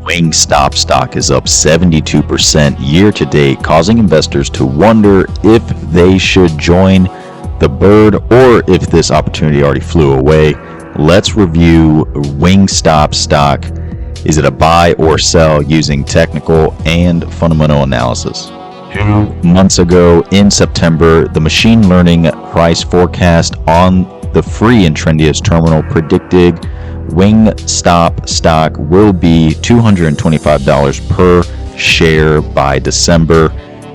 Wingstop stock is up 72% year to date, causing investors to wonder if they should join the bird or if this opportunity already flew away. Let's review Wingstop stock. Is it a buy or sell using technical and fundamental analysis? 2 months ago in September, the machine learning price forecast on the free Intrendias terminal predicted Wingstop stock will be $225 per share by December.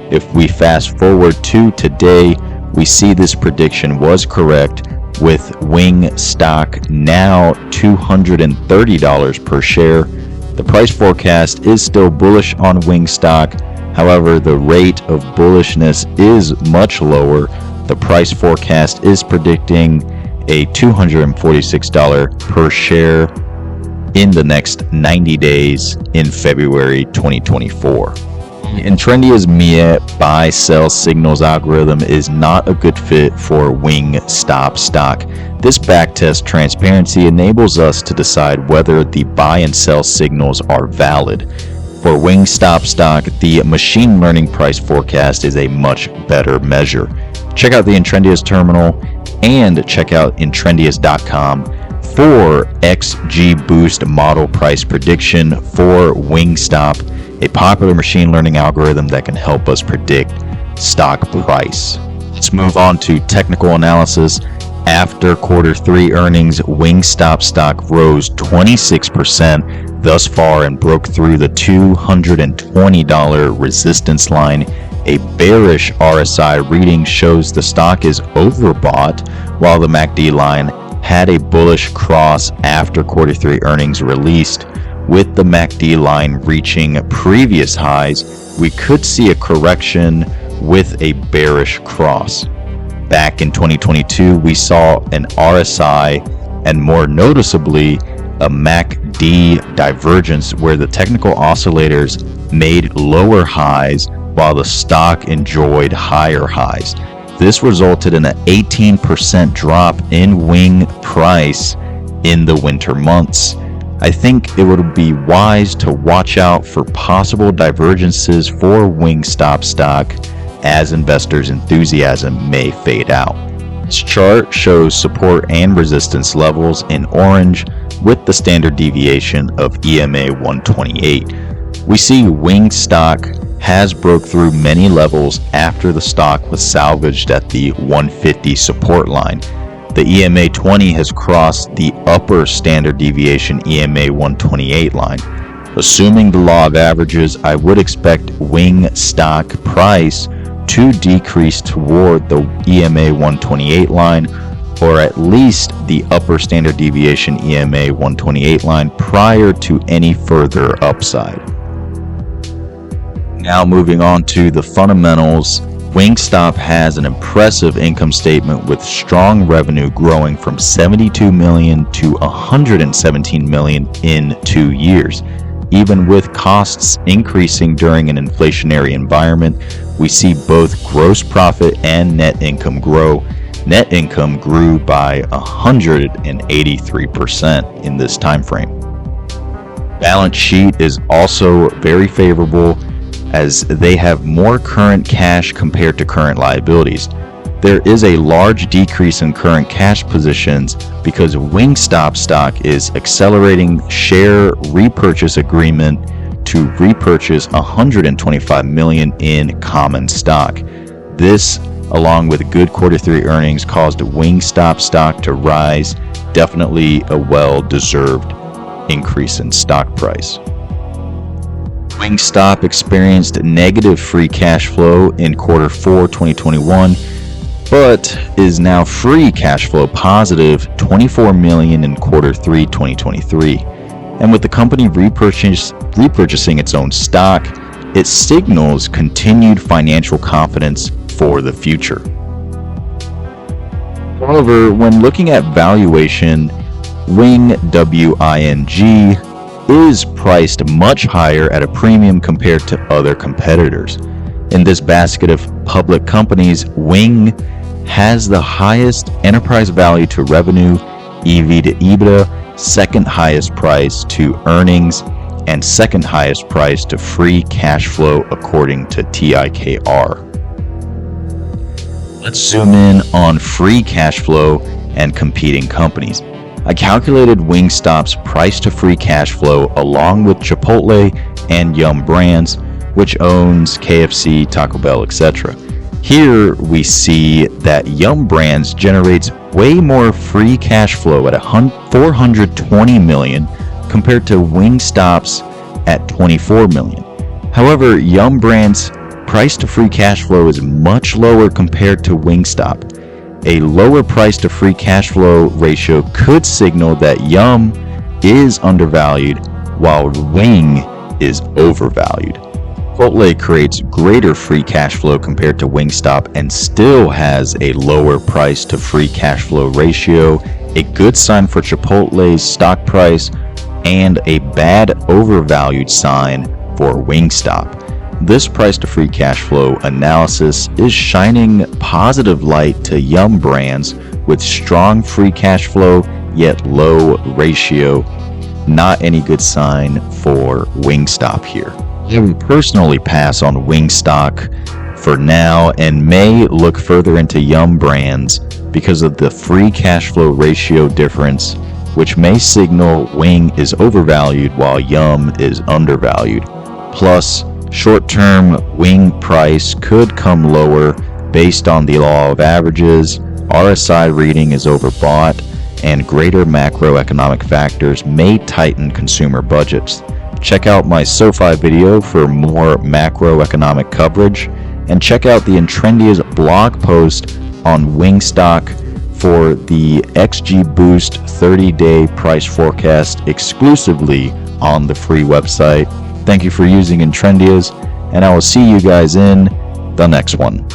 If we fast forward to today, we see this prediction was correct, with Wingstop now $230 per share. The price forecast is still bullish on Wingstop. However, the rate of bullishness is much lower. The price forecast is predicting a $246 per share in the next 90 days in February 2024. Intrendias MIA buy sell signals algorithm is not a good fit for Wingstop stock. This backtest transparency enables us to decide whether the buy and sell signals are valid. For Wingstop stock, the machine learning price forecast is a much better measure. Check out the Intrendias terminal and check out Intrendias.com for XG Boost model price prediction for Wingstop, a popular machine learning algorithm that can help us predict stock price. Let's move on to technical analysis. After Q3 earnings, Wingstop stock rose 26% thus far and broke through the $220 resistance line. A bearish RSI reading shows the stock is overbought, while the MACD line had a bullish cross after Q3 earnings released. With the MACD line reaching previous highs, we could see a correction with a bearish cross. Back in 2022, we saw an RSI and more noticeably a MACD divergence where the technical oscillators made lower highs while the stock enjoyed higher highs. This resulted in an 18% drop in Wing price in the winter months. I think it would be wise to watch out for possible divergences for Wingstop stock as investors' enthusiasm may fade out. This chart shows support and resistance levels in orange with the standard deviation of EMA 128. We see Wingstop has broke through many levels after the stock was salvaged at the 150 support line. The EMA 20 has crossed the upper standard deviation EMA 128 line. Assuming the law of averages, I would expect Wingstop price to decrease toward the EMA 128 line, or at least the upper standard deviation EMA 128 line prior to any further upside. Now moving on to the fundamentals, Wingstop has an impressive income statement with strong revenue growing from $72 million to $117 million in 2 years. Even with costs increasing during an inflationary environment, we see both gross profit and net income grow. Net income grew by 183% in this time frame. Balance sheet is also very favorable, as they have more current cash compared to current liabilities. There is a large decrease in current cash positions because Wingstop stock is accelerating share repurchase agreement to repurchase $125 million in common stock. This, along with good Q3 earnings, caused Wingstop stock to rise. Definitely a well-deserved increase in stock price. Wingstop experienced negative free cash flow in Q4 2021, but is now free cash flow positive $24 million in Q3 2023. And with the company repurchasing its own stock, it signals continued financial confidence for the future. However, when looking at valuation, Wing is priced much higher at a premium compared to other competitors. In this basket of public companies, Wing has the highest enterprise value to revenue, EV to EBITDA, second highest price to earnings, and second highest price to free cash flow according to TIKR. Let's zoom in on free cash flow and competing companies. I calculated Wingstop's price to free cash flow along with Chipotle and Yum Brands, which owns KFC, Taco Bell, etc. Here we see that Yum Brands generates way more free cash flow at $420 million compared to Wingstop's at $24 million. However, Yum Brands' price to free cash flow is much lower compared to Wingstop. A lower price to free cash flow ratio could signal that Yum is undervalued while Wing is overvalued. Chipotle creates greater free cash flow compared to Wingstop and still has a lower price to free cash flow ratio, a good sign for Chipotle's stock price and a bad overvalued sign for Wingstop. This price to free cash flow analysis is shining positive light to Yum Brands with strong free cash flow yet low ratio. Not any good sign for Wingstop here. I would personally pass on Wingstop for now and may look further into Yum Brands because of the free cash flow ratio difference, which may signal Wing is overvalued while Yum is undervalued. Plus, short-term Wing price could come lower based on the law of averages, RSI reading is overbought, and greater macroeconomic factors may tighten consumer budgets. Check out my SoFi video for more macroeconomic coverage, and check out the Intrendias blog post on Wingstop for the XG Boost 30-day price forecast exclusively on the free website. Thank you for using Intrendias, and I will see you guys in the next one.